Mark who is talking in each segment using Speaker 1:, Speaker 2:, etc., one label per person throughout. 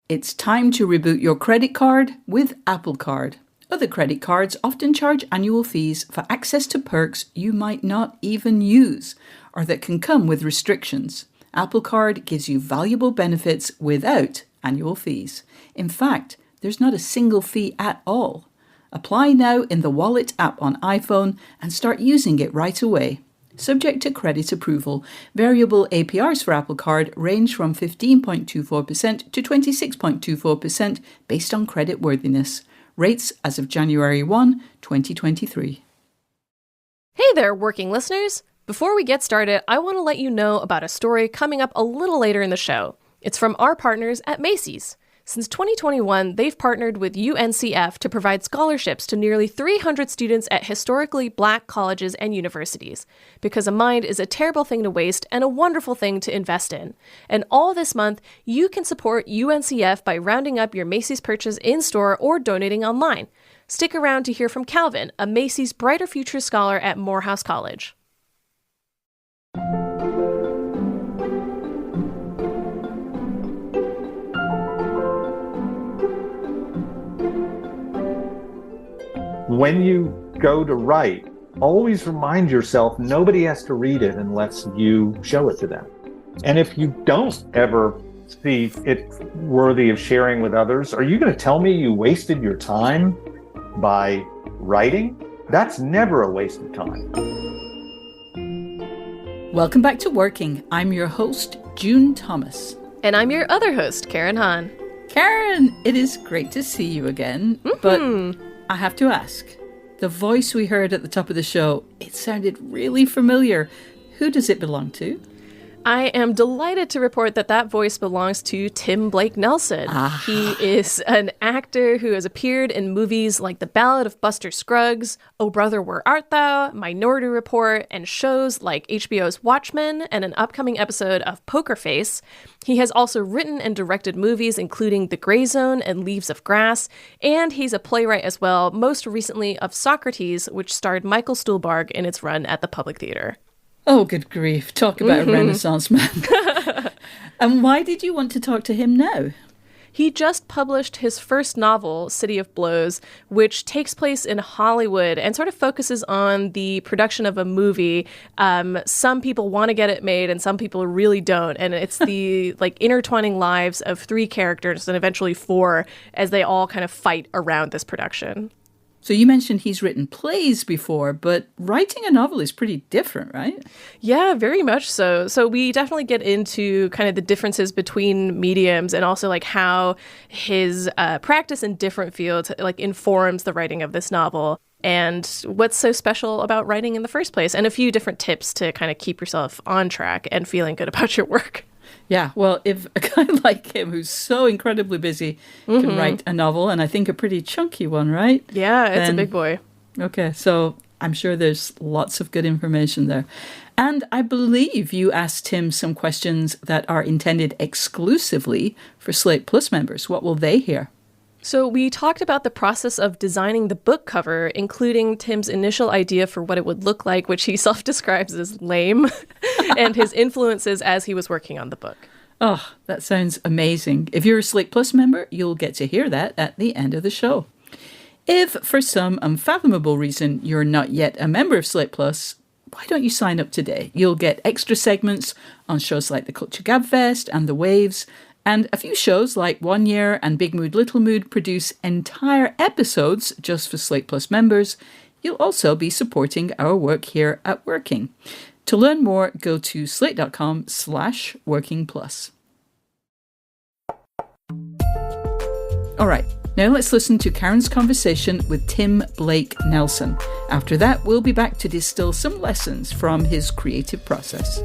Speaker 1: It's time to reboot your credit card with Apple Card. Other credit cards often charge annual fees for access to perks you might not even use, or that can come with restrictions. Apple Card gives you valuable benefits without annual fees. In fact, there's not a single fee at all. Apply now in the Wallet app on iPhone and start using it right away. Subject to credit approval, variable APRs for Apple Card range from 15.24% to 26.24% based on credit worthiness. Rates as of January 1, 2023.
Speaker 2: Hey there, working listeners! Before we get started, I want to let you know about a story coming up a little later in the show. It's from our partners at Macy's. Since 2021, they've partnered with UNCF to provide scholarships to nearly 300 students at historically Black colleges and universities, because a mind is a terrible thing to waste and a wonderful thing to invest in. And all this month, you can support UNCF by rounding up your Macy's purchase in-store or donating online. Stick around to hear from Calvin, a Macy's Brighter Futures Scholar at Morehouse College.
Speaker 3: When you go to write, always remind yourself nobody has to read it unless you show it to them. And if you don't ever see it worthy of sharing with others, are you going to tell me you wasted your time by writing? That's never a waste of time.
Speaker 1: Welcome back to Working. I'm your host, June Thomas.
Speaker 2: And I'm your other host, Karen Hahn.
Speaker 1: Karen, it is great to see you again, but I have to ask, the voice we heard at the top of the show, it sounded really familiar. Who does it belong to?
Speaker 2: I am delighted to report that that voice belongs to Tim Blake Nelson. He is an actor who has appeared in movies like The Ballad of Buster Scruggs, Oh Brother, Where Art Thou?, Minority Report, and shows like HBO's Watchmen and an upcoming episode of Poker Face. He has also written and directed movies including The Grey Zone and Leaves of Grass, and he's a playwright as well, most recently of Socrates, which starred Michael Stuhlbarg in its run at the Public Theater.
Speaker 1: Oh, good grief. Talk about a Renaissance man. And why did you want to talk to him now?
Speaker 2: He just published his first novel, City of Blows, which takes place in Hollywood and sort of focuses on the production of a movie. Some people want to get it made and some people really don't. And it's the intertwining lives of three characters and eventually four as they all kind of fight around this production.
Speaker 1: So you mentioned he's written plays before, but writing a novel is pretty different, right? Yeah,
Speaker 2: very much so. So we definitely get into kind of the differences between mediums and also like how his practice in different fields like informs the writing of this novel and what's so special about writing in the first place, and a few different tips to kind of keep yourself on track and feeling good about your work.
Speaker 1: Yeah, well, if a guy like him who's so incredibly busy can write a novel, and I think a pretty chunky one, right?
Speaker 2: Yeah, it's a big boy.
Speaker 1: Okay, so I'm sure there's lots of good information there. And I believe you asked him some questions that are intended exclusively for Slate Plus members. What will they hear?
Speaker 2: So we talked about the process of designing the book cover, including Tim's initial idea for what it would look like, which he self-describes as lame, and his influences as he was working on the book.
Speaker 1: Oh, that sounds amazing. If you're a Slate Plus member, you'll get to hear that at the end of the show. If, for some unfathomable reason, you're not yet a member of Slate Plus, why don't you sign up today? You'll get extra segments on shows like the Culture Gabfest and The Waves, and a few shows like One Year and Big Mood Little Mood produce entire episodes just for Slate Plus members. You'll also be supporting our work here at Working. To learn more, go to slate.com/workingplus. All right, now let's listen to Karen's conversation with Tim Blake Nelson. After that, we'll be back to distill some lessons from his creative process.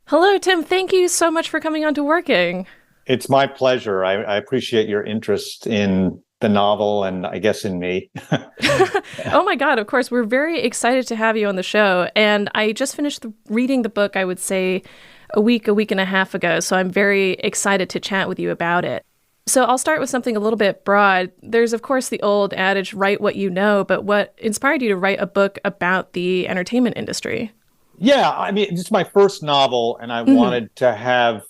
Speaker 2: Hello, Tim. Thank you so much for coming on to Working.
Speaker 3: It's my pleasure. I appreciate your interest in the novel and I guess in me.
Speaker 2: Oh my God, of course. We're very excited to have you on the show. And I just finished reading the book, I would say, a week and a half ago. So I'm very excited to chat with you about it. So I'll start with something a little bit broad. There's, of course, the old adage, write what you know, but what inspired you to write a book about the entertainment industry?
Speaker 3: Yeah, I mean, it's my first novel, and I wanted to have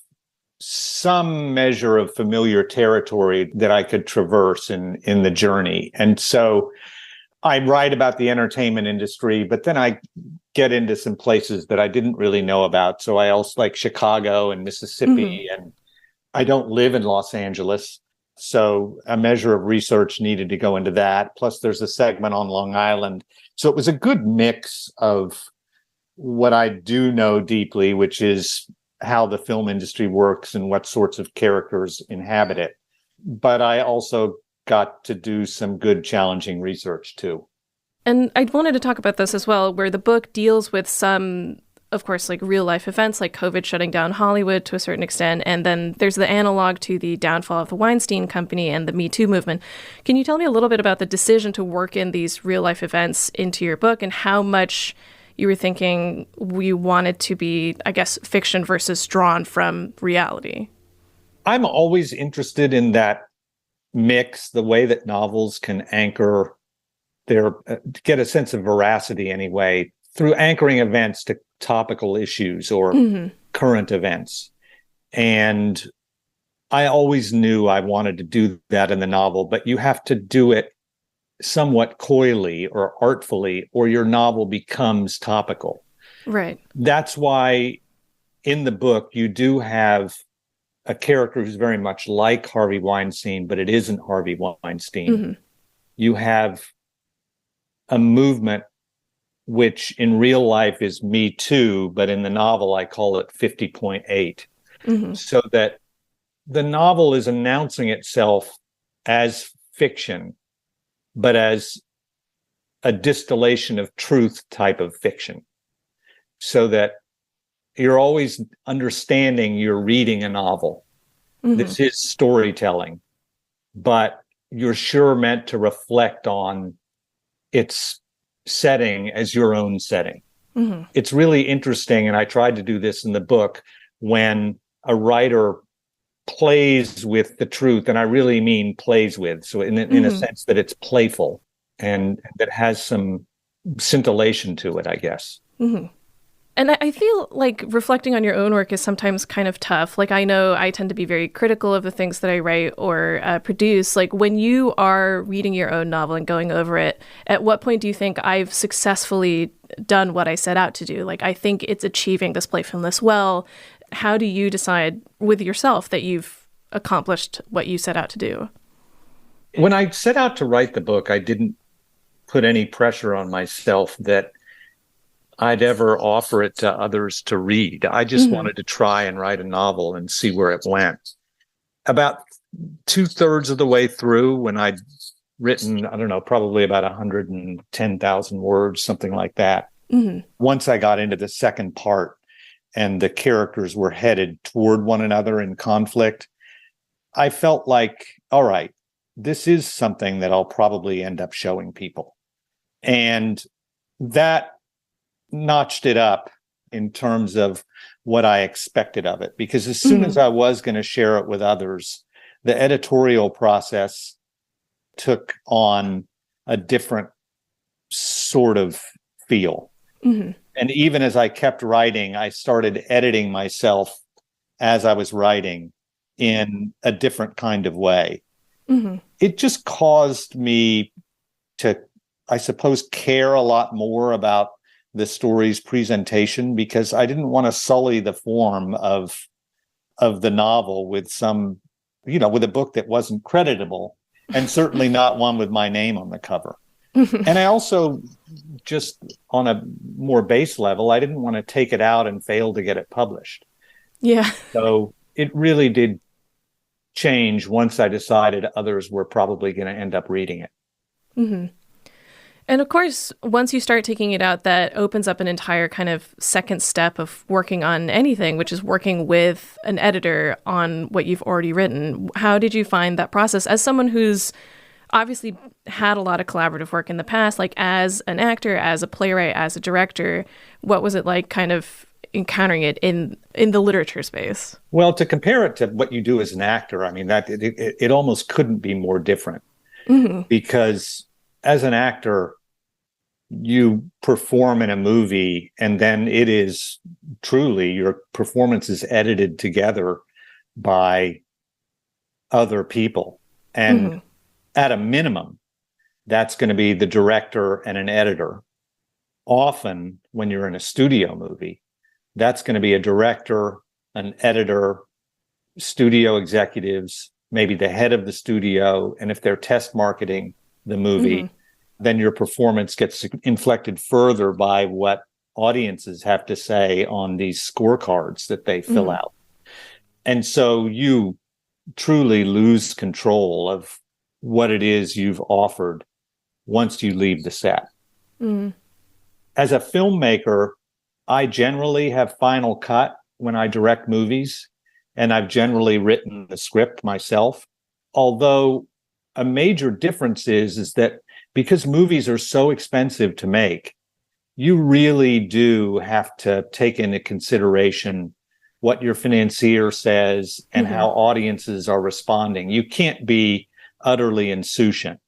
Speaker 3: some measure of familiar territory that I could traverse in the journey. And so I write about the entertainment industry, but then I get into some places that I didn't really know about. So I also like Chicago and Mississippi, and I don't live in Los Angeles. So a measure of research needed to go into that. Plus there's a segment on Long Island. So it was a good mix of what I do know deeply, which is how the film industry works and what sorts of characters inhabit it. But I also got to do some good challenging research too.
Speaker 2: And I wanted to talk about this as well, where the book deals with some, of course, like real life events like COVID shutting down Hollywood to a certain extent. And then there's the analog to the downfall of the Weinstein Company and the Me Too movement. Can you tell me a little bit about the decision to work in these real life events into your book and how much you were thinking you wanted to be, I guess, fiction versus drawn from reality?
Speaker 3: I'm always interested in that mix, the way that novels can anchor their, get a sense of veracity anyway, through anchoring events to topical issues or current events. And I always knew I wanted to do that in the novel, but you have to do it somewhat coyly or artfully, or your novel becomes topical.
Speaker 2: Right.
Speaker 3: That's why in the book, you do have a character who's very much like Harvey Weinstein, but it isn't Harvey Weinstein. You have a movement which in real life is Me Too, but in the novel, I call it 50.8. So that the novel is announcing itself as fiction, but as a distillation of truth type of fiction, so that you're always understanding you're reading a novel. This is storytelling, but you're sure meant to reflect on its setting as your own setting. It's really interesting, and I tried to do this in the book, when a writer plays with the truth, and I really mean plays with, so in a sense that it's playful and that has some scintillation to it, I guess.
Speaker 2: And I feel like reflecting on your own work is sometimes kind of tough. Like, I know I tend to be very critical of the things that I write or produce. Like, when you are reading your own novel and going over it, at what point do you think I've successfully done what I set out to do? Like, I think it's achieving this playfulness well. How do you decide with yourself that you've accomplished what you set out to do?
Speaker 3: When I set out to write the book, I didn't put any pressure on myself that I'd ever offer it to others to read. I just wanted to try and write a novel and see where it went. About 2/3 of the way through, when I'd written, I don't know, probably about 110,000 words, something like that. Once I got into the second part and the characters were headed toward one another in conflict, I felt like, all right, this is something that I'll probably end up showing people. And that notched it up in terms of what I expected of it, because as soon as I was going to share it with others, the editorial process took on a different sort of feel. And even as I kept writing, I started editing myself as I was writing in a different kind of way. It just caused me to, I suppose, care a lot more about the story's presentation, because I didn't want to sully the form of the novel with some, with a book that wasn't creditable, and certainly not one with my name on the cover. And I also, just on a more base level, I didn't want to take it out and fail to get it published.
Speaker 2: Yeah.
Speaker 3: So it really did change once I decided others were probably going to end up reading it.
Speaker 2: And of course, once you start taking it out, that opens up an entire kind of second step of working on anything, which is working with an editor on what you've already written. How did you find that process as someone who's obviously had a lot of collaborative work in the past, like as an actor, as a playwright, as a director? What was it like kind of encountering it in the literature space?
Speaker 3: Well, to compare it to what you do as an actor, I mean, that it almost couldn't be more different, because as an actor, you perform in a movie and then it is truly your performance is edited together by other people. And at a minimum, that's going to be the director and an editor. Often, when you're in a studio movie, that's going to be a director, an editor, studio executives, maybe the head of the studio. And if they're test marketing the movie, then your performance gets inflected further by what audiences have to say on these scorecards that they fill out. And so you truly lose control of what it is you've offered once you leave the set. As a filmmaker, I generally have final cut when I direct movies, and I've generally written the script myself. Although a major difference is that because movies are so expensive to make, you really do have to take into consideration what your financier says and how audiences are responding. You can't be utterly insouciant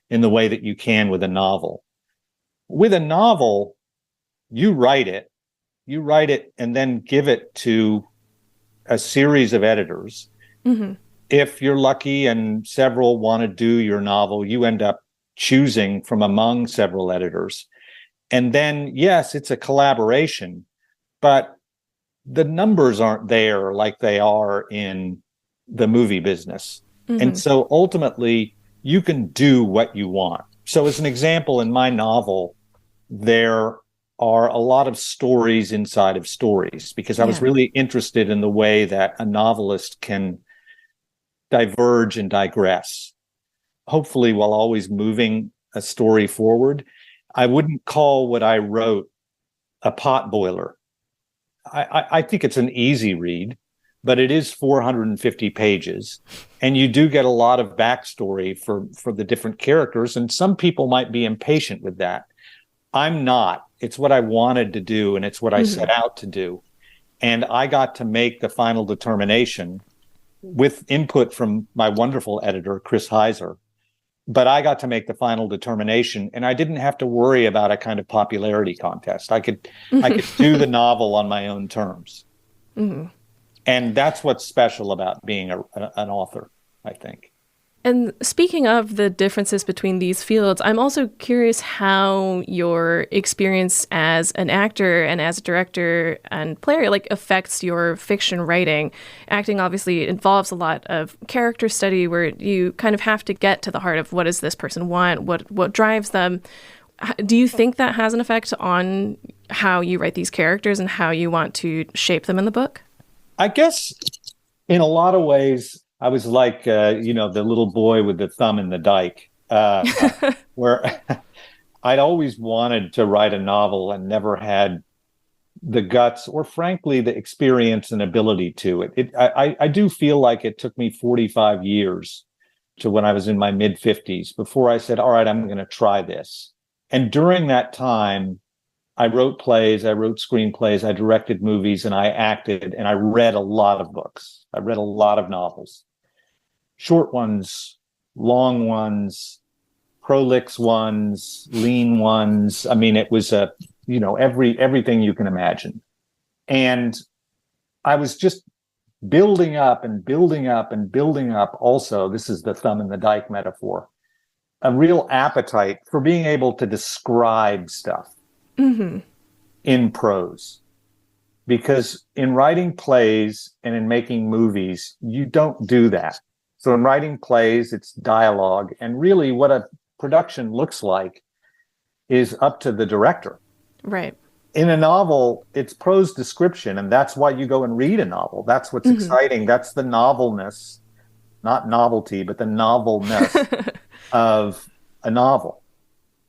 Speaker 3: in the way that you can with a novel. With a novel, you write it and then give it to a series of editors. If you're lucky and several want to do your novel, you end up choosing from among several editors. And then, yes, it's a collaboration, but the numbers aren't there like they are in the movie business. And so ultimately, you can do what you want. So as an example, in my novel, there are a lot of stories inside of stories because I was really interested in the way that a novelist can diverge and digress, hopefully while always moving a story forward. I wouldn't call what I wrote a potboiler. I think it's an easy read, but it is 450 pages. And you do get a lot of backstory for the different characters. And some people might be impatient with that. I'm not. It's what I wanted to do, and it's what I set out to do. And I got to make the final determination with input from my wonderful editor, Chris Heiser. But I got to make the final determination, and I didn't have to worry about a kind of popularity contest. I could do the novel on my own terms. And that's what's special about being an author, I think.
Speaker 2: And speaking of the differences between these fields, I'm also curious how your experience as an actor and as a director and player affects your fiction writing. Acting obviously involves a lot of character study where you kind of have to get to the heart of what does this person want, what drives them. Do you think that has an effect on how you write these characters and how you want to shape them in the book?
Speaker 3: I guess in a lot of ways, I was like, the little boy with the thumb in the dike, where I'd always wanted to write a novel and never had the guts or, frankly, the experience and ability to it. I do feel like it took me 45 years to when I was in my mid-50s before I said, all right, I'm going to try this. And during that time, I wrote plays, I wrote screenplays, I directed movies, and I acted, and I read a lot of books. I read a lot of novels. Short ones, long ones, prolix ones, lean ones. I mean, it was everything you can imagine. And I was just building up and building up and building up. Also, this is the thumb in the dike metaphor, a real appetite for being able to describe stuff in prose. Because in writing plays and in making movies, you don't do that. So in writing plays, it's dialogue. And really what a production looks like is up to the director.
Speaker 2: Right.
Speaker 3: In a novel, it's prose description. And that's why you go and read a novel. That's what's exciting. That's the novelness, not novelty, but the novelness of a novel.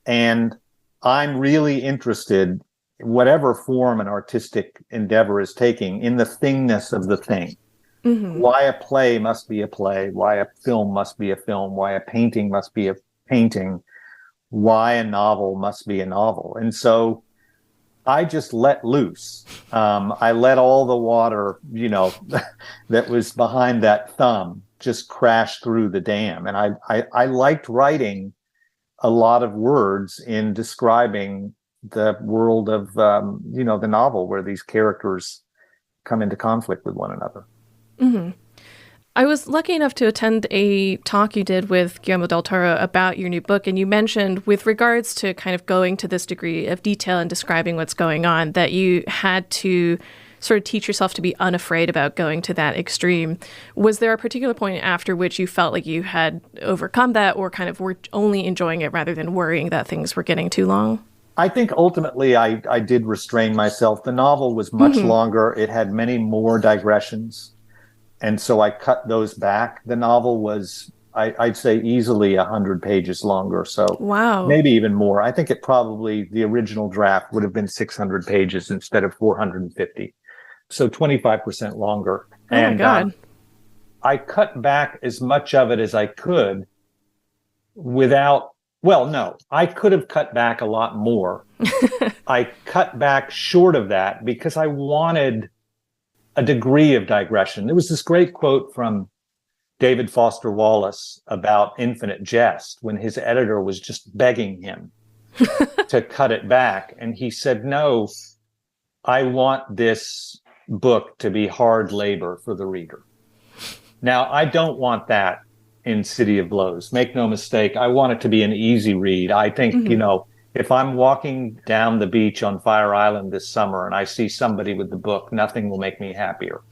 Speaker 3: And I'm really interested, whatever form an artistic endeavor is taking, in the thingness of the thing. Why a play must be a play, why a film must be a film, why a painting must be a painting, why a novel must be a novel. And so I just let loose. I let all the water, that was behind that thumb just crash through the dam. And I liked writing a lot of words in describing the world of, the novel where these characters come into conflict with one another.
Speaker 2: Mm-hmm. I was lucky enough to attend a talk you did with Guillermo del Toro about your new book, and you mentioned with regards to kind of going to this degree of detail and describing what's going on, that you had to sort of teach yourself to be unafraid about going to that extreme. Was there a particular point after which you felt like you had overcome that, or kind of were only enjoying it rather than worrying that things were getting too long?
Speaker 3: I think ultimately I did restrain myself. The novel was much longer. It had many more digressions. And so I cut those back. The novel was, I'd say, easily 100 pages longer. So
Speaker 2: wow,
Speaker 3: maybe even more. I think the original draft would have been 600 pages instead of 450. So 25% longer.
Speaker 2: Oh my God.
Speaker 3: I cut back as much of it as I could I could have cut back a lot more. I cut back short of that because I wanted a degree of digression. There was this great quote from David Foster Wallace about Infinite Jest when his editor was just begging him to cut it back. And he said, no, I want this book to be hard labor for the reader. Now, I don't want that in City of Blows. Make no mistake, I want it to be an easy read. I think, if I'm walking down the beach on Fire Island this summer and I see somebody with the book, nothing will make me happier.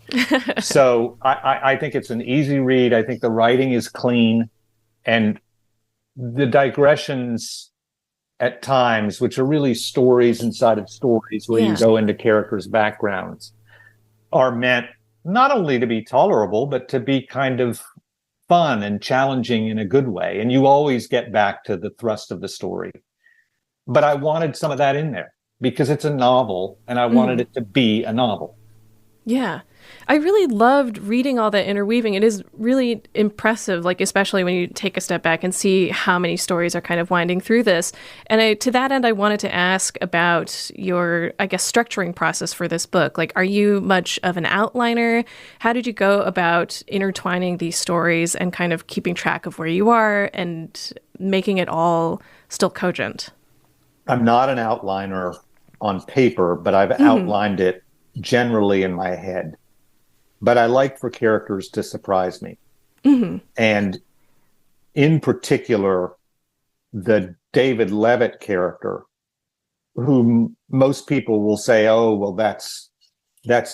Speaker 3: So I think it's an easy read. I think the writing is clean, and the digressions at times, which are really stories inside of stories where you go into characters' backgrounds, are meant not only to be tolerable, but to be kind of fun and challenging in a good way. And you always get back to the thrust of the story. But I wanted some of that in there because it's a novel and I wanted it to be a novel.
Speaker 2: Yeah. I really loved reading all that interweaving. It is really impressive, like especially when you take a step back and see how many stories are kind of winding through this. And to that end, I wanted to ask about your, I guess, structuring process for this book. Like, are you much of an outliner? How did you go about intertwining these stories and kind of keeping track of where you are and making it all still cogent?
Speaker 3: I'm not an outliner on paper, but I've outlined it generally in my head. But I like for characters to surprise me. And in particular, the David Levitt character, whom most people will say, oh, well, that's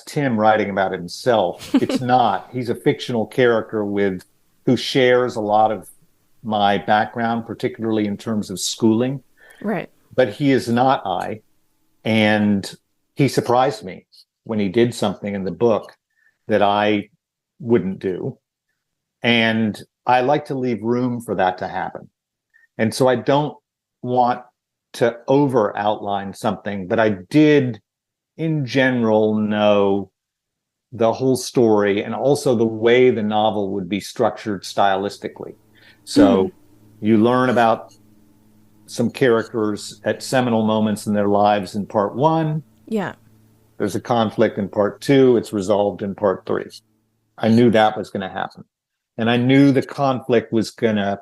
Speaker 3: Tim writing about himself. It's not. He's a fictional character who shares a lot of my background, particularly in terms of schooling.
Speaker 2: Right.
Speaker 3: But he is not I. And he surprised me when he did something in the book that I wouldn't do. And I like to leave room for that to happen. And so I don't want to over outline something, but I did in general know the whole story and also the way the novel would be structured stylistically. So you learn about some characters at seminal moments in their lives in part 1.
Speaker 2: Yeah.
Speaker 3: There's a conflict in part 2. It's resolved in part 3. I knew that was going to happen. And I knew the conflict was going to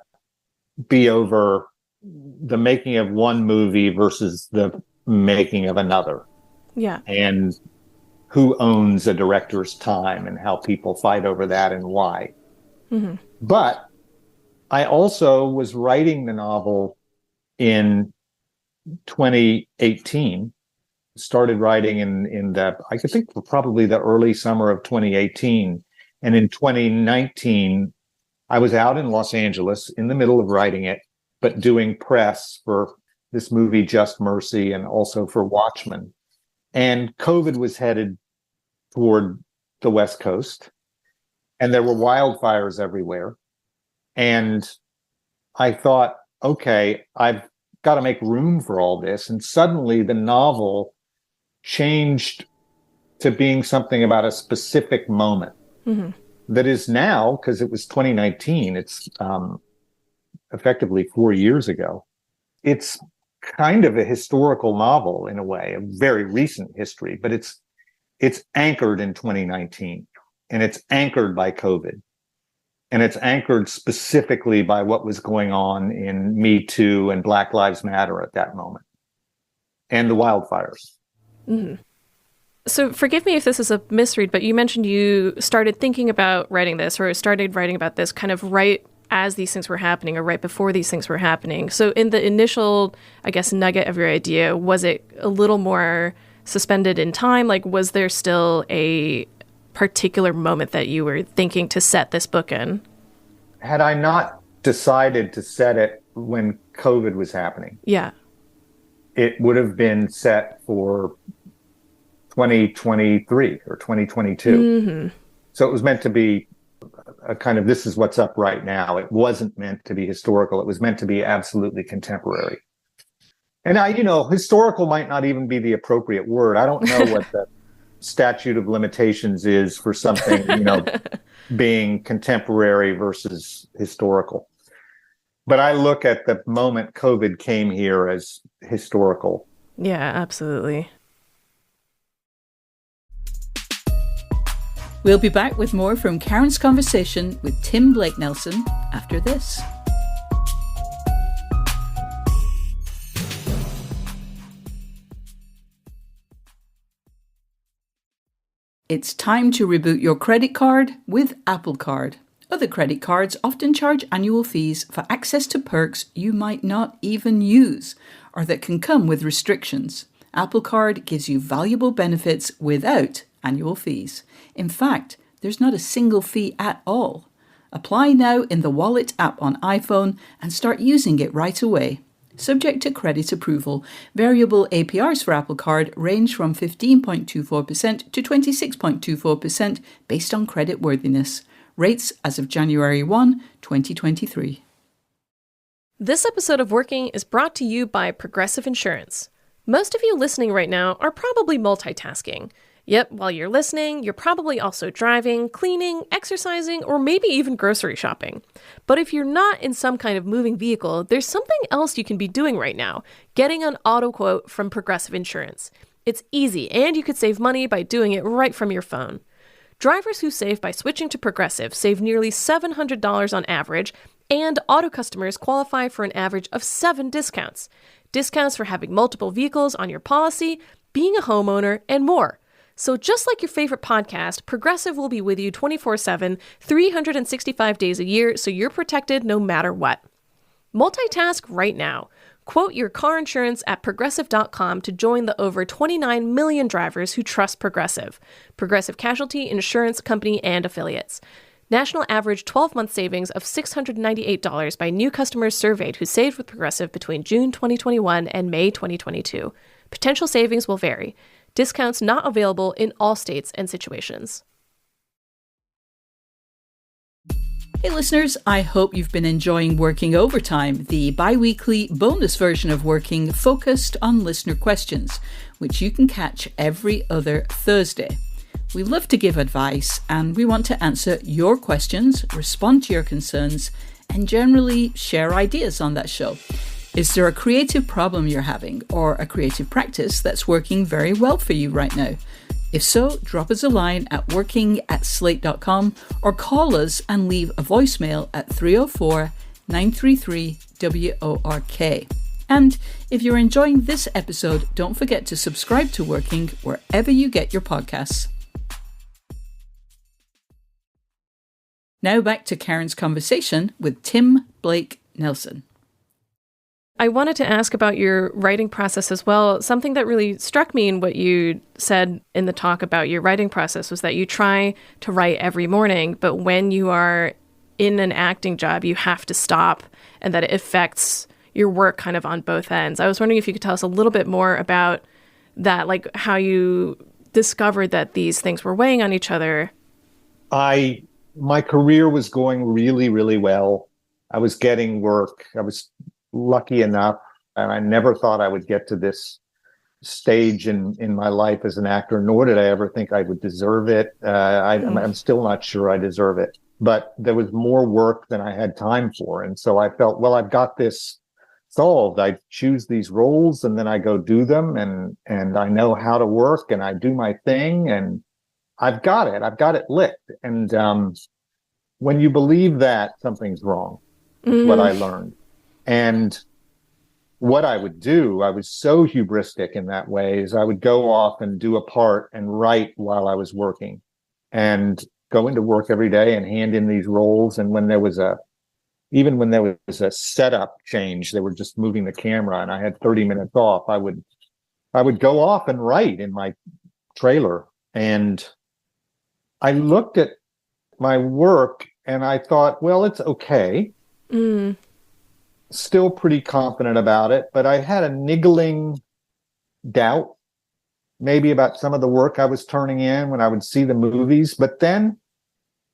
Speaker 3: be over the making of one movie versus the making of another.
Speaker 2: Yeah.
Speaker 3: And who owns a director's time and how people fight over that and why. But I also was writing the novel in 2018, started writing in the, I think probably the early summer of 2018. And in 2019, I was out in Los Angeles in the middle of writing it, but doing press for this movie, Just Mercy, and also for Watchmen. And COVID was headed toward the West Coast, and there were wildfires everywhere. And I thought, okay, I've got to make room for all this. And suddenly the novel changed to being something about a specific moment that is now, because it was 2019, it's effectively 4 years ago. It's kind of a historical novel in a way, a very recent history, but it's anchored in 2019 and it's anchored by COVID. And it's anchored specifically by what was going on in Me Too and Black Lives Matter at that moment, and the wildfires.
Speaker 2: Mm-hmm. So forgive me if this is a misread, but you mentioned you started thinking about writing this, or started writing about this kind of right as these things were happening, or right before these things were happening. So in the initial, I guess, nugget of your idea, was it a little more suspended in time? Like, was there still a particular moment that you were thinking to set this book in?
Speaker 3: Had I not decided to set it when COVID was happening,
Speaker 2: yeah,
Speaker 3: it would have been set for 2023 or 2022.
Speaker 2: Mm-hmm.
Speaker 3: So it was meant to be a kind of, this is what's up right now. It wasn't meant to be historical. It was meant to be absolutely contemporary. And historical might not even be the appropriate word. I don't know what the statute of limitations is for something, being contemporary versus historical. But I look at the moment COVID came here as historical.
Speaker 2: Yeah, absolutely.
Speaker 1: We'll be back with more from Karen's conversation with Tim Blake Nelson after this. It's time to reboot your credit card with Apple Card. Other credit cards often charge annual fees for access to perks you might not even use, or that can come with restrictions. Apple Card gives you valuable benefits without annual fees. In fact, there's not a single fee at all. Apply now in the Wallet app on iPhone and start using it right away. Subject to credit approval, variable APRs for Apple Card range from 15.24% to 26.24% based on credit worthiness. Rates as of January 1, 2023.
Speaker 2: This episode of Working is brought to you by Progressive Insurance. Most of you listening right now are probably multitasking. Yep, while you're listening, you're probably also driving, cleaning, exercising, or maybe even grocery shopping. But if you're not in some kind of moving vehicle, there's something else you can be doing right now, getting an auto quote from Progressive Insurance. It's easy, and you could save money by doing it right from your phone. Drivers who save by switching to Progressive save nearly $700 on average, and auto customers qualify for an average of 7 discounts. Discounts for having multiple vehicles on your policy, being a homeowner, and more. So just like your favorite podcast, Progressive will be with you 24/7, 365 days a year, so you're protected no matter what. Multitask right now. Quote your car insurance at Progressive.com to join the over 29 million drivers who trust Progressive. Progressive Casualty Insurance Company and Affiliates. National average 12-month savings of $698 by new customers surveyed who saved with Progressive between June 2021 and May 2022. Potential savings will vary. Discounts not available in all states and situations.
Speaker 1: Hey listeners, I hope you've been enjoying Working Overtime, the bi-weekly bonus version of Working focused on listener questions, which you can catch every other Thursday. We love to give advice and we want to answer your questions, respond to your concerns, and generally share ideas on that show. Is there a creative problem you're having or a creative practice that's working very well for you right now? If so, drop us a line at working@slate.com or call us and leave a voicemail at 304-933-WORK. And if you're enjoying this episode, don't forget to subscribe to Working wherever you get your podcasts. Now back to Karen's conversation with Tim Blake Nelson.
Speaker 2: I wanted to ask about your writing process as well. Something that really struck me in what you said in the talk about your writing process was that you try to write every morning, but when you are in an acting job, you have to stop, and that it affects your work kind of on both ends. I was wondering if you could tell us a little bit more about that, like how you discovered that these things were weighing on each other.
Speaker 3: My career was going really, really well. I was getting work. I was lucky enough, and I never thought I would get to this stage in my life as an actor, nor did I ever think I would deserve it. I'm still not sure I deserve it, but there was more work than I had time for. And so I felt, well, I've got this solved. I choose these roles and then I go do them, and I know how to work and I do my thing, and I've got it licked. And when you believe that, something's wrong. That's what I learned. And what I would do, I was so hubristic in that way, is I would go off and do a part and write while I was working, and go into work every day and hand in these roles. And even when there was a setup change, they were just moving the camera and I had 30 minutes off, I would go off and write in my trailer. And I looked at my work and I thought, well, it's okay. Still pretty confident about it, but I had a niggling doubt maybe about some of the work I was turning in when I would see the movies. But then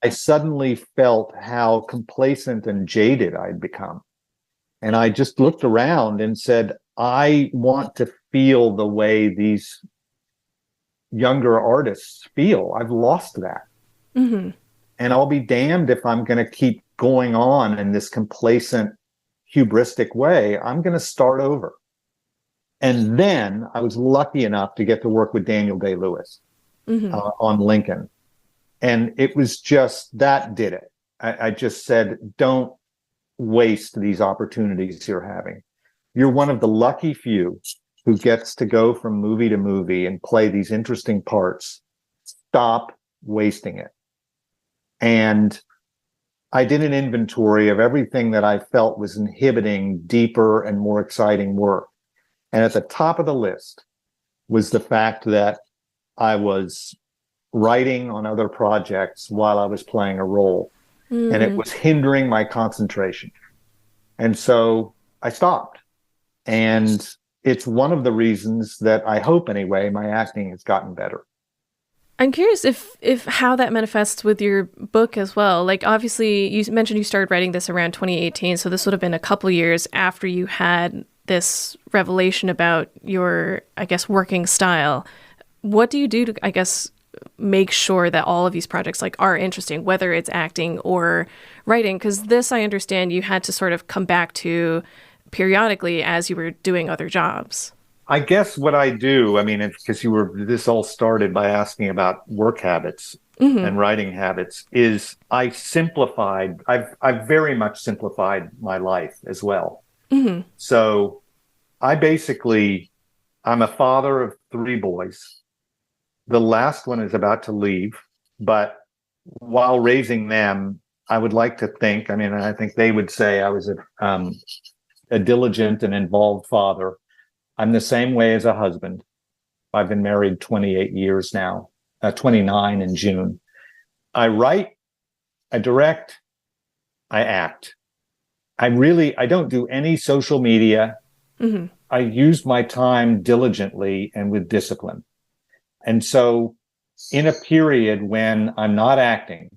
Speaker 3: I suddenly felt how complacent and jaded I'd become. And I just looked around and said, I want to feel the way these younger artists feel. I've lost that. And I'll be damned if I'm going to keep going on in this complacent, hubristic way. I'm going to start over. And then I was lucky enough to get to work with Daniel Day-Lewis on Lincoln. And it was just, that did it. I just said, don't waste these opportunities you're having. You're one of the lucky few who gets to go from movie to movie and play these interesting parts. Stop wasting it. And I did an inventory of everything that I felt was inhibiting deeper and more exciting work. And at the top of the list was the fact that I was writing on other projects while I was playing a role. And it was hindering my concentration. And so I stopped. And it's one of the reasons that I hope, anyway, my acting has gotten better.
Speaker 2: I'm curious if how that manifests with your book as well. Like, obviously, you mentioned you started writing this around 2018, so this would have been a couple years after you had this revelation about your, I guess, working style. What do you do to, I guess, make sure that all of these projects like are interesting, whether it's acting or writing? Because this, I understand, you had to sort of come back to periodically as you were doing other jobs.
Speaker 3: I guess what I do, I mean, it's because this all started by asking about work habits and writing habits, is I've very much simplified my life as well. So I'm a father of 3 boys. The last one is about to leave, but while raising them, I would like to think, I mean, I think they would say I was a diligent and involved father. I'm the same way as a husband. I've been married 28 years now, 29 in June. I write, I direct, I act. I don't do any social media. I use my time diligently and with discipline. And so in a period when I'm not acting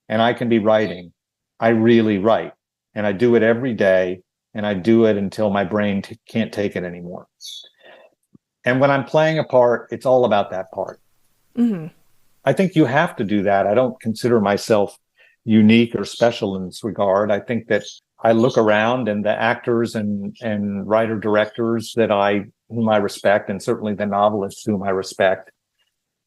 Speaker 3: and I can be writing, I really write. And I do it every day. And I do it until my brain can't take it anymore. And when I'm playing a part, it's all about that part. I think you have to do that. I don't consider myself unique or special in this regard. I think that I look around and the actors and writer directors whom I respect, and certainly the novelists whom I respect,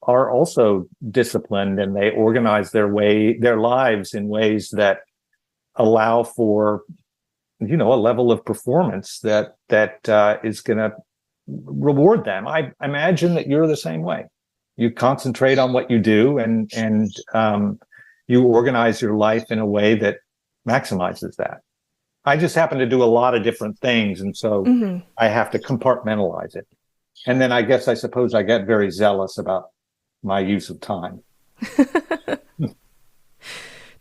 Speaker 3: are also disciplined, and they organize their lives in ways that allow for, a level of performance that is going to reward them. I imagine that you're the same way. You concentrate on what you do, and you organize your life in a way that maximizes that. I just happen to do a lot of different things, and so I have to compartmentalize it. And then I suppose I get very zealous about my use of time.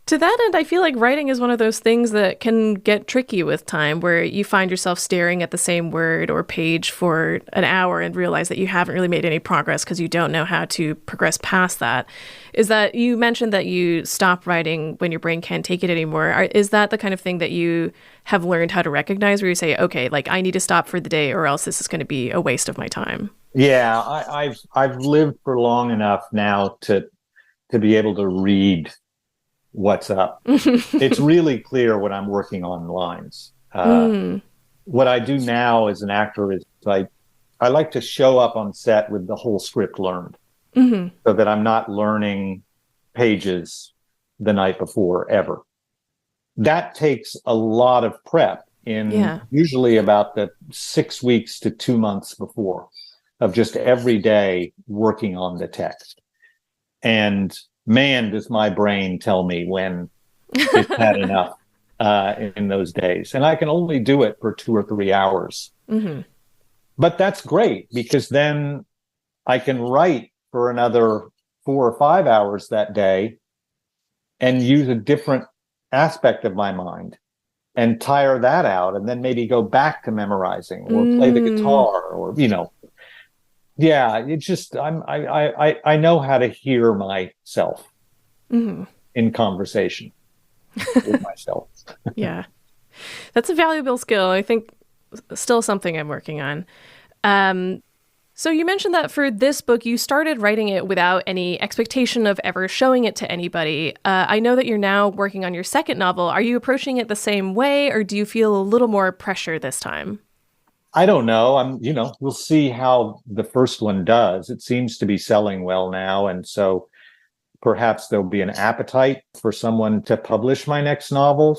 Speaker 2: To that end, I feel like writing is one of those things that can get tricky with time, where you find yourself staring at the same word or page for an hour and realize that you haven't really made any progress because you don't know how to progress past that. Is that, you mentioned that you stop writing when your brain can't take it anymore. Is that the kind of thing that you have learned how to recognize, where you say, okay, like I need to stop for the day or else this is going to be a waste of my time?
Speaker 3: Yeah, I've lived for long enough now to be able to read what's up. It's really clear when I'm working on lines. What I do now as an actor is I like to show up on set with the whole script learned, so that I'm not learning pages the night before ever. That takes a lot of prep usually about the 6 weeks to 2 months before, of just every day working on the text. And man, does my brain tell me when it's had enough in those days. And I can only do it for 2 or 3 hours.
Speaker 2: Mm-hmm.
Speaker 3: But that's great, because then I can write for another 4 or 5 hours that day and use a different aspect of my mind and tire that out, and then maybe go back to memorizing or play the guitar, or it's just I know how to hear myself in conversation with myself.
Speaker 2: Yeah, that's a valuable skill. I think still something I'm working on. So you mentioned that for this book, you started writing it without any expectation of ever showing it to anybody. I know that you're now working on your second novel. Are you approaching it the same way, or do you feel a little more pressure this time?
Speaker 3: I don't know. We'll see how the first one does. It seems to be selling well now. And so perhaps there'll be an appetite for someone to publish my next novel.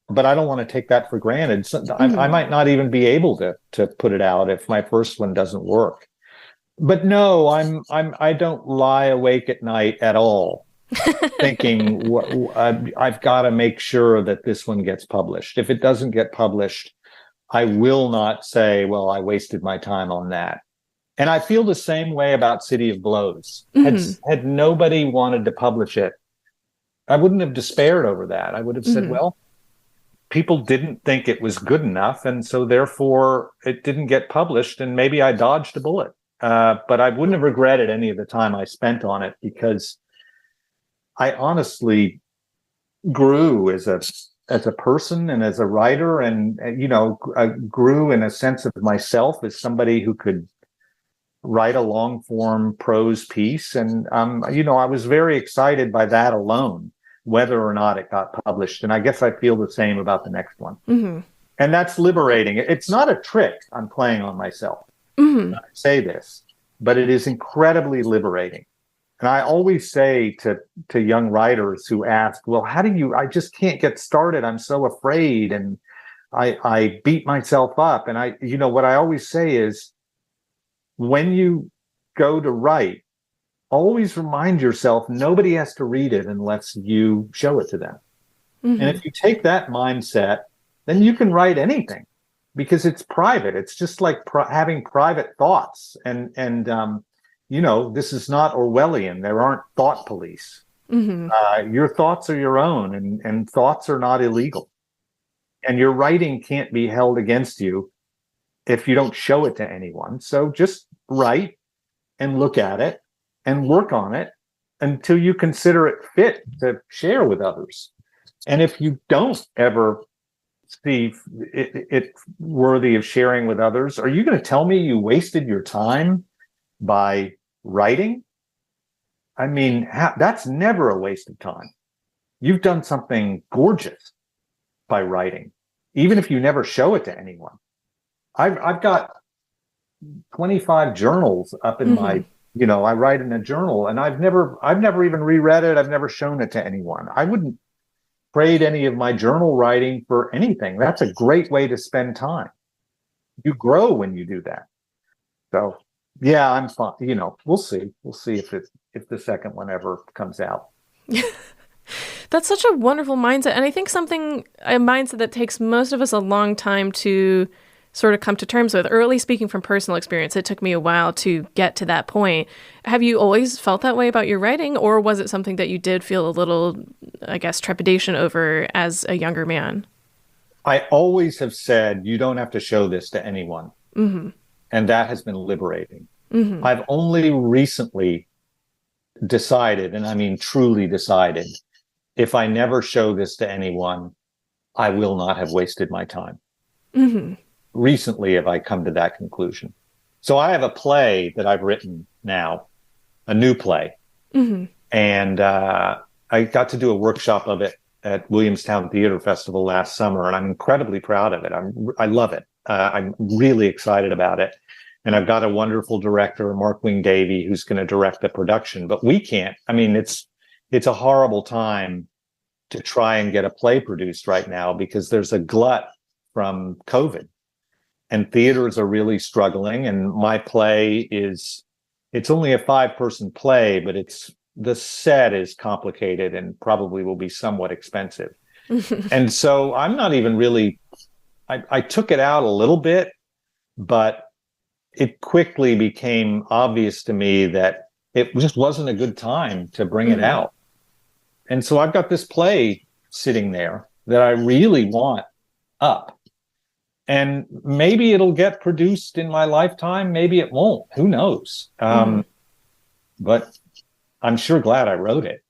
Speaker 3: But I don't want to take that for granted. So I might not even be able to put it out if my first one doesn't work. But no, I don't lie awake at night at all, thinking I've got to make sure that this one gets published. If it doesn't get published, I will not say, well, I wasted my time on that. And I feel the same way about City of Blows. Had nobody wanted to publish it, I wouldn't have despaired over that. I would have said, well, people didn't think it was good enough, and so therefore it didn't get published, and maybe I dodged a bullet. But I wouldn't have regretted any of the time I spent on it, because I honestly grew as a person and as a writer, and I grew in a sense of myself as somebody who could write a long form prose piece. And I was very excited by that alone, whether or not it got published. And I guess I feel the same about the next one. And that's liberating. It's not a trick I'm playing on myself. I say this, but it is incredibly liberating. And I always say to young writers who ask, well, I just can't get started. I'm so afraid. And I beat myself up. And what I always say is, when you go to write, always remind yourself nobody has to read it unless you show it to them. And if you take that mindset, then you can write anything, because it's private. It's just like having private thoughts. And this is not Orwellian. There aren't thought police. Your thoughts are your own, and thoughts are not illegal. And your writing can't be held against you if you don't show it to anyone. So just write and look at it and work on it until you consider it fit to share with others. And if you don't ever see it worthy of sharing with others, are you going to tell me you wasted your time by writing? I mean, that's never a waste of time. You've done something gorgeous by writing, even if you never show it to anyone. I've got 25 journals up in my, I write in a journal, and I've never even reread it. I've never shown it to anyone. I wouldn't trade any of my journal writing for anything. That's a great way to spend time. You grow when you do that. So yeah, I'm fine. We'll see. We'll see if the second one ever comes out.
Speaker 2: That's such a wonderful mindset. And I think a mindset that takes most of us a long time to sort of come to terms with, or at least speaking from personal experience, it took me a while to get to that point. Have you always felt that way about your writing, or was it something that you did feel a little, I guess, trepidation over as a younger man?
Speaker 3: I always have said, you don't have to show this to anyone. And that has been liberating. I've only recently decided, and I mean truly decided, if I never show this to anyone, I will not have wasted my time. Recently have I come to that conclusion. So I have a play that I've written now, a new play. And I got to do a workshop of it at Williamstown Theater Festival last summer, and I'm incredibly proud of it. I love it. I'm really excited about it. And I've got a wonderful director, Mark Wing Davey, who's going to direct the production. But we can't. I mean, it's it's a horrible time to try and get a play produced right now because there's a glut from COVID and theaters are really struggling. And my play it's only a 5-person play, but the set is complicated and probably will be somewhat expensive. And so I'm not even really, I took it out a little bit, but it quickly became obvious to me that it just wasn't a good time to bring it out. And so I've got this play sitting there that I really want up. And maybe it'll get produced in my lifetime. Maybe it won't. Who knows? But I'm sure glad I wrote it.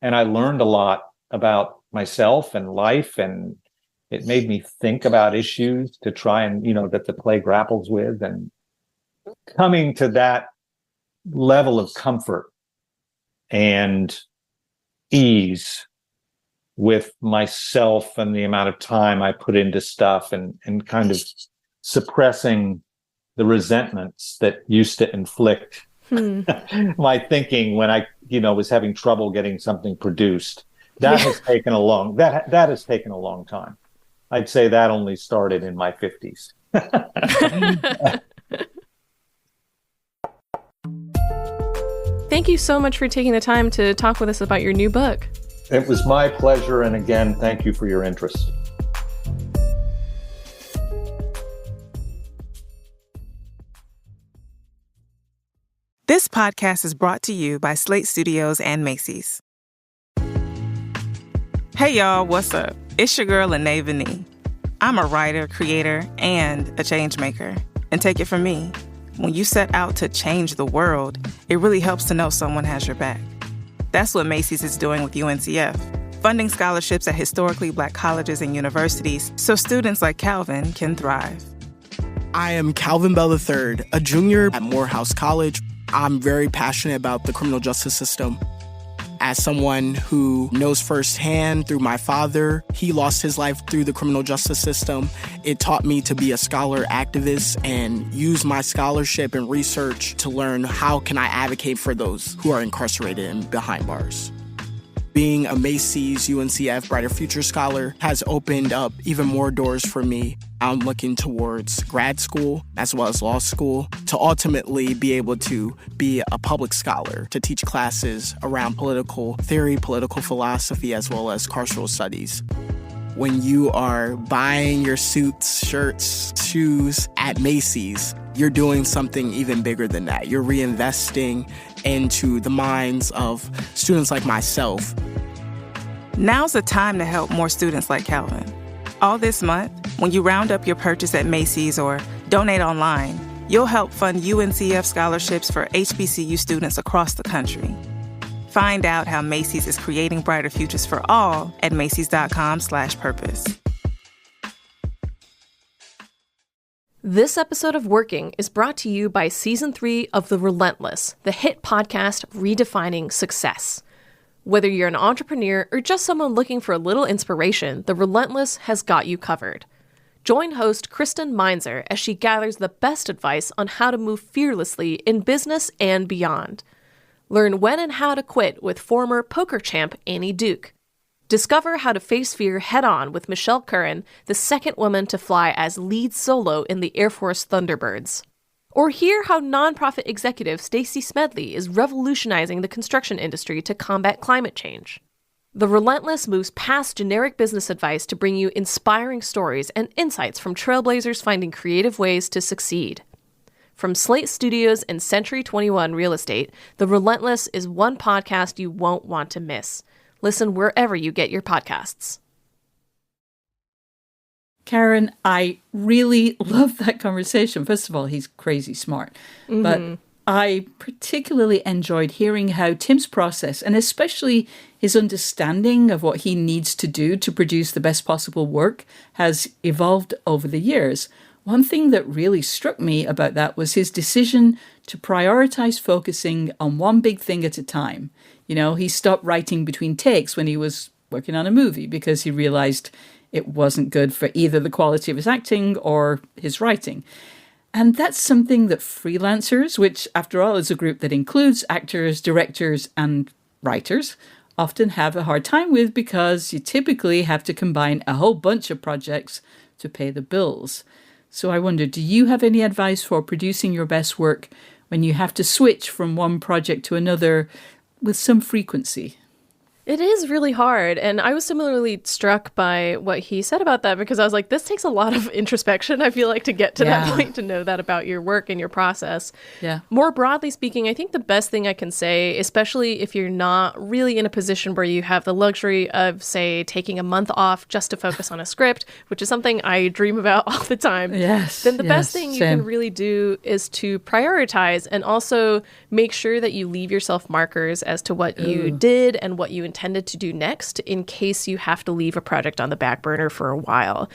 Speaker 3: And I learned a lot about myself and life. And it made me think about issues to try and, that the play grapples with. And coming to that level of comfort and ease with myself and the amount of time I put into stuff and kind of suppressing the resentments that used to inflict my thinking when I, was having trouble getting something produced. That has taken a long time. I'd say that only started in my 50s.
Speaker 2: Thank you so much for taking the time to talk with us about your new book.
Speaker 3: It was my pleasure. And again, thank you for your interest.
Speaker 4: This podcast is brought to you by Slate Studios and Macy's. Hey y'all, what's up? It's your girl, Lene Vanee. I'm a writer, creator, and a change maker. And take it from me, when you set out to change the world, it really helps to know someone has your back. That's what Macy's is doing with UNCF, funding scholarships at historically Black colleges and universities so students like Calvin can thrive.
Speaker 5: I am Calvin Bell III, a junior at Morehouse College. I'm very passionate about the criminal justice system. As someone who knows firsthand through my father, he lost his life through the criminal justice system. It taught me to be a scholar activist and use my scholarship and research to learn how can I advocate for those who are incarcerated and behind bars. Being a Macy's UNCF Brighter Future Scholar has opened up even more doors for me. I'm looking towards grad school as well as law school to ultimately be able to be a public scholar, to teach classes around political theory, political philosophy, as well as carceral studies. When you are buying your suits, shirts, shoes at Macy's, you're doing something even bigger than that. You're reinvesting into the minds of students like myself.
Speaker 4: Now's the time to help more students like Calvin. All this month, when you round up your purchase at Macy's or donate online, you'll help fund UNCF scholarships for HBCU students across the country. Find out how Macy's is creating brighter futures for all at Macys.com/purpose.
Speaker 2: This episode of Working is brought to you by Season 3 of The Relentless, the hit podcast redefining success. Whether you're an entrepreneur or just someone looking for a little inspiration, The Relentless has got you covered. Join host Kristen Meinzer as she gathers the best advice on how to move fearlessly in business and beyond. Learn when and how to quit with former poker champ Annie Duke. Discover how to face fear head-on with Michelle Curran, the second woman to fly as lead solo in the Air Force Thunderbirds. Or hear how nonprofit executive Stacey Smedley is revolutionizing the construction industry to combat climate change. The Relentless moves past generic business advice to bring you inspiring stories and insights from trailblazers finding creative ways to succeed. From Slate Studios and Century 21 Real Estate, The Relentless is one podcast you won't want to miss. Listen wherever you get your podcasts.
Speaker 1: Karen, I really love that conversation. First of all, he's crazy smart. But I particularly enjoyed hearing how Tim's process, and especially his understanding of what he needs to do to produce the best possible work, has evolved over the years. One thing that really struck me about that was his decision to prioritize focusing on one big thing at a time. You know, he stopped writing between takes when he was working on a movie because he realized it wasn't good for either the quality of his acting or his writing. And that's something that freelancers, which after all is a group that includes actors, directors, and writers, often have a hard time with because you typically have to combine a whole bunch of projects to pay the bills. So I wonder, do you have any advice for producing your best work when you have to switch from one project to another with some frequency?
Speaker 2: It is really hard. And I was similarly struck by what he said about that because I was like, this takes a lot of introspection, I feel like, to get to that point, to know that about your work and your process.
Speaker 1: Yeah.
Speaker 2: More broadly speaking, I think the best thing I can say, especially if you're not really in a position where you have the luxury of, say, taking a month off just to focus on a script, which is something I dream about all the time, then the best thing you can really do is to prioritize and also make sure that you leave yourself markers as to what you did and what you intended to do next in case you have to leave a project on the back burner for a while.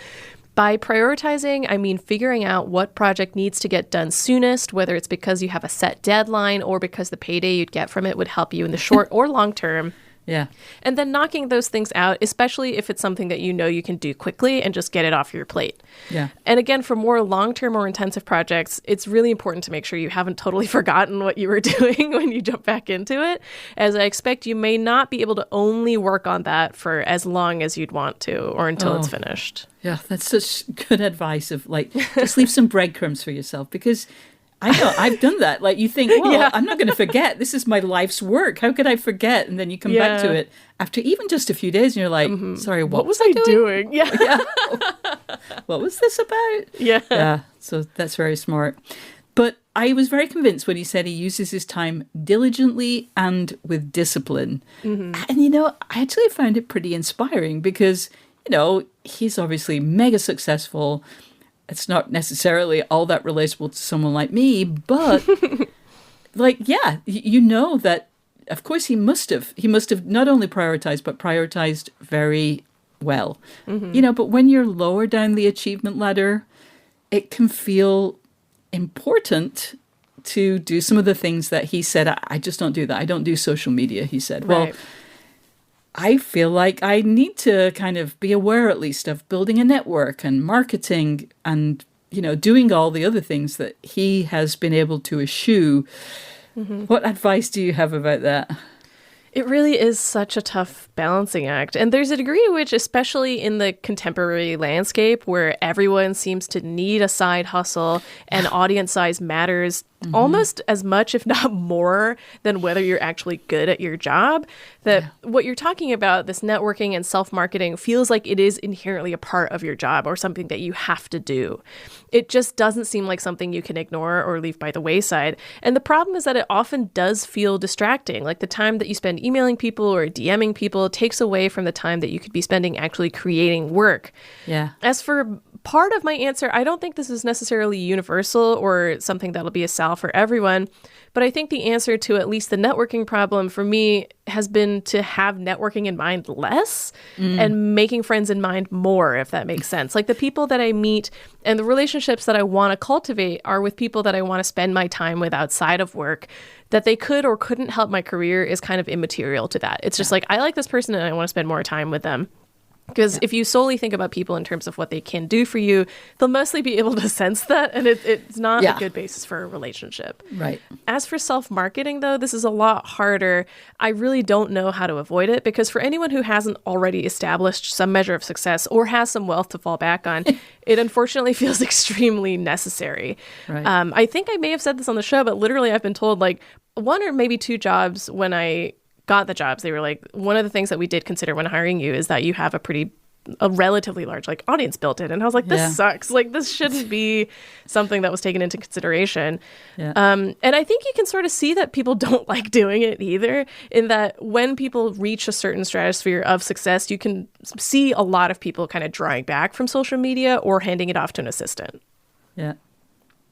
Speaker 2: By prioritizing, I mean figuring out what project needs to get done soonest, whether it's because you have a set deadline or because the payday you'd get from it would help you in the short or long term.
Speaker 1: Yeah.
Speaker 2: And then knocking those things out, especially if it's something that you know you can do quickly and just get it off your plate.
Speaker 1: Yeah.
Speaker 2: And again, for more long-term or intensive projects, it's really important to make sure you haven't totally forgotten what you were doing when you jump back into it, as I expect you may not be able to only work on that for as long as you'd want to or until it's finished.
Speaker 1: Yeah, that's such good advice of like, just leave some breadcrumbs for yourself because I know I've done that. Like you think, well, I'm not going to forget. This is my life's work. How could I forget? And then you come back to it after even just a few days and you're like, sorry, what was I doing?
Speaker 2: Yeah.
Speaker 1: What was this about?
Speaker 2: Yeah.
Speaker 1: So that's very smart. But I was very convinced when he said he uses his time diligently and with discipline. And, I actually found it pretty inspiring because, he's obviously mega successful. It's not necessarily all that relatable to someone like me, but that, of course, he must have not only prioritized, but prioritized very well. But when you're lower down the achievement ladder, it can feel important to do some of the things that he said, I just don't do that. I don't do social media, he said.
Speaker 2: Right.
Speaker 1: Well, I feel like I need to kind of be aware at least of building a network and marketing and, doing all the other things that he has been able to eschew. What advice do you have about that?
Speaker 2: It really is such a tough balancing act. And there's a degree to which, especially in the contemporary landscape where everyone seems to need a side hustle and audience size matters almost as much, if not more, than whether you're actually good at your job, that what you're talking about, this networking and self-marketing, feels like it is inherently a part of your job or something that you have to do. It just doesn't seem like something you can ignore or leave by the wayside. And the problem is that it often does feel distracting. Like the time that you spend emailing people or DMing people takes away from the time that you could be spending actually creating work.
Speaker 1: Yeah.
Speaker 2: As for part of my answer, I don't think this is necessarily universal or something that'll be a salve for everyone. But I think the answer to at least the networking problem for me has been to have networking in mind less and making friends in mind more, if that makes sense. Like the people that I meet and the relationships that I want to cultivate are with people that I want to spend my time with outside of work. That they could or couldn't help my career is kind of immaterial to that. It's just like, I like this person and I want to spend more time with them. Because if you solely think about people in terms of what they can do for you, they'll mostly be able to sense that, and it's not a good basis for a relationship.
Speaker 1: Right.
Speaker 2: As for self-marketing, though, this is a lot harder. I really don't know how to avoid it, because for anyone who hasn't already established some measure of success or has some wealth to fall back on, it unfortunately feels extremely necessary.
Speaker 1: Right.
Speaker 2: I think I may have said this on the show, but literally I've been told like one or maybe two jobs when I got the jobs, they were like, one of the things that we did consider when hiring you is that you have a relatively large like audience built in. And I was like, this sucks. Like this shouldn't be something that was taken into consideration. Yeah. And I think you can sort of see that people don't like doing it either, in that when people reach a certain stratosphere of success, you can see a lot of people kind of drawing back from social media or handing it off to an assistant.
Speaker 1: Yeah.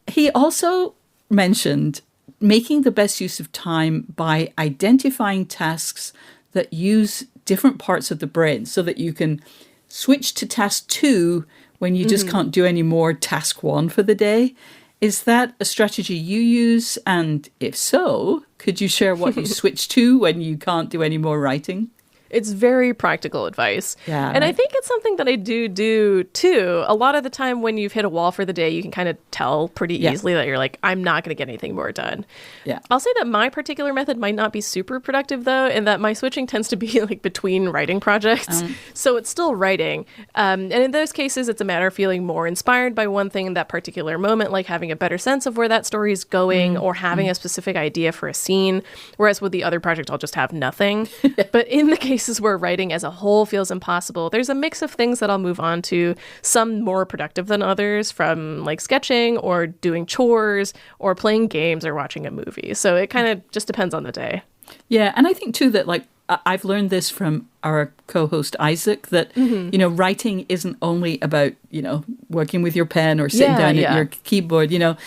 Speaker 1: He also mentioned making the best use of time by identifying tasks that use different parts of the brain so that you can switch to task 2 when you just can't do any more task 1 for the day. Is that a strategy you use? And if so, could you share what you switch to when you can't do any more writing?
Speaker 2: It's very practical advice.
Speaker 1: Yeah,
Speaker 2: and
Speaker 1: right.
Speaker 2: I think it's something that I do too. A lot of the time when you've hit a wall for the day, you can kind of tell pretty easily that you're like, I'm not going to get anything more done.
Speaker 1: Yeah.
Speaker 2: I'll say that my particular method might not be super productive though, and that my switching tends to be like between writing projects. So it's still writing. And in those cases, it's a matter of feeling more inspired by one thing in that particular moment, like having a better sense of where that story is going or having a specific idea for a scene. Whereas with the other project, I'll just have nothing. But in the cases where writing as a whole feels impossible, there's a mix of things that I'll move on to, some more productive than others, from like sketching or doing chores or playing games or watching a movie. So it kind of just depends on the day.
Speaker 1: Yeah, and I think too that like I've learned this from our co-host Isaac, that you know, writing isn't only about, you know, working with your pen or sitting down at your keyboard. You know,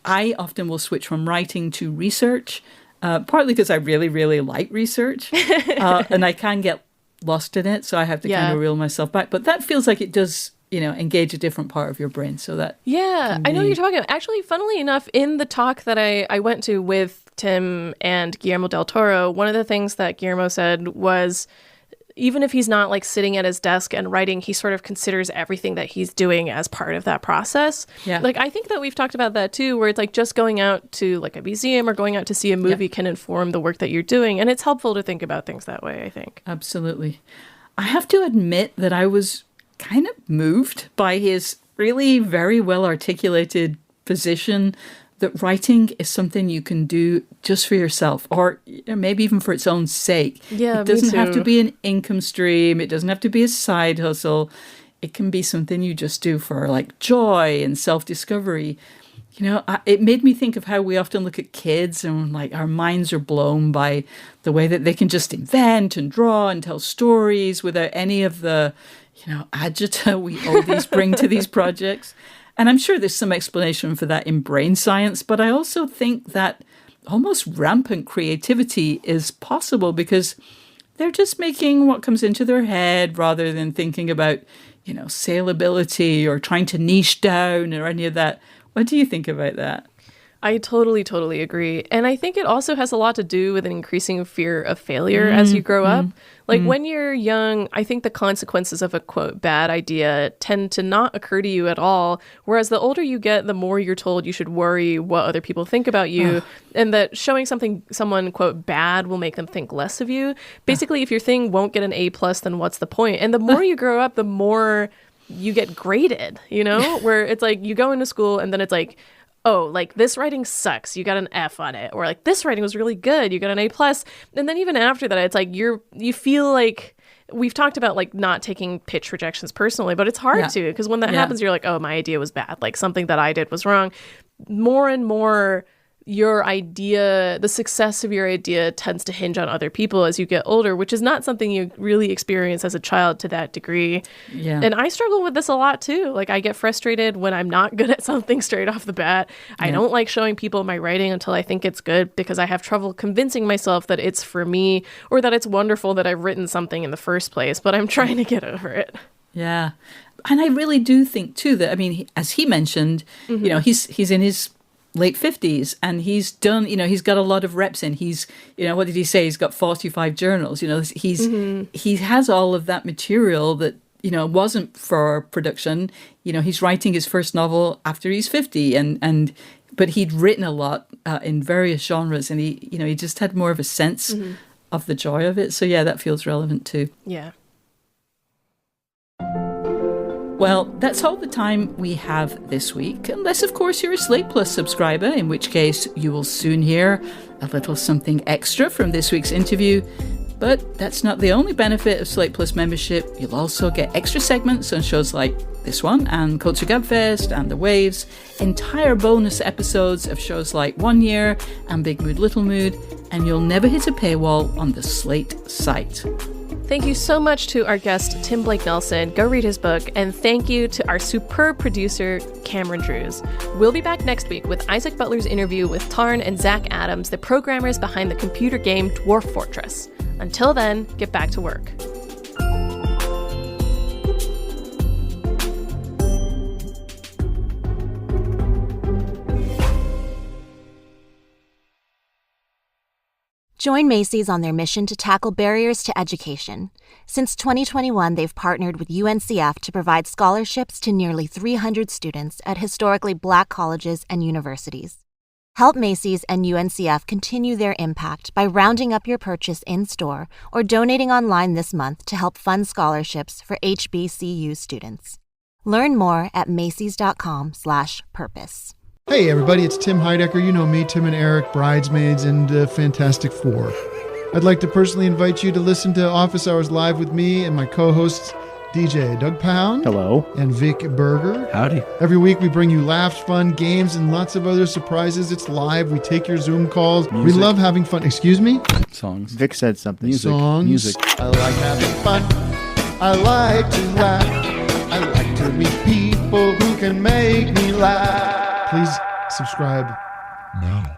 Speaker 1: I often will switch from writing to research, partly because I really, really like research, and I can get lost in it, so I have to kind of reel myself back. But that feels like it does, you know, engage a different part of your brain. So that
Speaker 2: I know what you're talking about. Actually, funnily enough, in the talk that I went to with Tim and Guillermo del Toro, one of the things that Guillermo said was, even if he's not like sitting at his desk and writing, he sort of considers everything that he's doing as part of that process. Yeah. Like, I think that we've talked about that too, where it's like just going out to like a museum or going out to see a movie can inform the work that you're doing. And it's helpful to think about things that way, I think.
Speaker 1: Absolutely. I have to admit that I was kind of moved by his really very well articulated position that writing is something you can do just for yourself, or maybe even for its own sake.
Speaker 2: Yeah,
Speaker 1: it doesn't have to be an income stream. It doesn't have to be a side hustle. It can be something you just do for like joy and self-discovery. You know, it made me think of how we often look at kids and like our minds are blown by the way that they can just invent and draw and tell stories without any of the, you know, agita we oldies bring to these projects. And I'm sure there's some explanation for that in brain science, but I also think that almost rampant creativity is possible because they're just making what comes into their head rather than thinking about, you know, saleability or trying to niche down or any of that. What do you think about that?
Speaker 2: I totally agree. And I think it also has a lot to do with an increasing fear of failure as you grow up. Like when you're young, I think the consequences of a quote bad idea tend to not occur to you at all. Whereas the older you get, the more you're told you should worry what other people think about you, and that showing someone quote bad will make them think less of you. Basically, if your thing won't get an A+, then what's the point? And the more you grow up, the more you get graded, you know, where it's like you go into school and then it's like, oh, like this writing sucks, you got an F on it, or like this writing was really good, you got an A+. And then even after that, it's like you feel like, we've talked about like not taking pitch rejections personally, but it's hard to, because when that happens, you're like, oh, my idea was bad, like something that I did was wrong. More and more, your idea, the success of your idea tends to hinge on other people as you get older, which is not something you really experience as a child to that degree. Yeah. And I struggle with this a lot too. Like I get frustrated when I'm not good at something straight off the bat. I don't like showing people my writing until I think it's good because I have trouble convincing myself that it's for me or that it's wonderful that I've written something in the first place, but I'm trying to get over it.
Speaker 1: Yeah. And I really do think too that, I mean, as he mentioned, you know, he's in his late 50s and he's done, you know, he's got a lot of reps in. He's, you know, what did he say? He's got 45 journals, you know, he has all of that material that, you know, wasn't for production. You know, he's writing his first novel after he's 50 but he'd written a lot in various genres and he, you know, he just had more of a sense of the joy of it. So yeah, that feels relevant too.
Speaker 2: Yeah.
Speaker 1: Well, that's all the time we have this week, unless, of course, you're a Slate Plus subscriber, in which case you will soon hear a little something extra from this week's interview. But that's not the only benefit of Slate Plus membership. You'll also get extra segments on shows like this one and Culture Gabfest and The Waves, entire bonus episodes of shows like 1 Year and Big Mood Little Mood, and you'll never hit a paywall on the Slate site.
Speaker 2: Thank you so much to our guest, Tim Blake Nelson. Go read his book. And thank you to our superb producer, Cameron Drews. We'll be back next week with Isaac Butler's interview with Tarn and Zach Adams, the programmers behind the computer game Dwarf Fortress. Until then, get back to work.
Speaker 6: Join Macy's on their mission to tackle barriers to education. Since 2021, they've partnered with UNCF to provide scholarships to nearly 300 students at historically Black colleges and universities. Help Macy's and UNCF continue their impact by rounding up your purchase in-store or donating online this month to help fund scholarships for HBCU students. Learn more at macys.com/purpose.
Speaker 7: Hey everybody, it's Tim Heidecker. You know me, Tim and Eric, Bridesmaids, and Fantastic Four. I'd like to personally invite you to listen to Office Hours Live with me and my co-hosts, DJ Doug Pound.
Speaker 8: Hello.
Speaker 7: And Vic Berger.
Speaker 8: Howdy.
Speaker 7: Every week we bring you laughs, fun, games, and lots of other surprises. It's live. We take your Zoom calls.
Speaker 8: Music.
Speaker 7: We love having fun. Excuse me?
Speaker 8: Songs. Vic said something.
Speaker 7: Songs.
Speaker 8: Music.
Speaker 7: I like having fun. I like to laugh. I like to meet people who can make me laugh. Please subscribe now.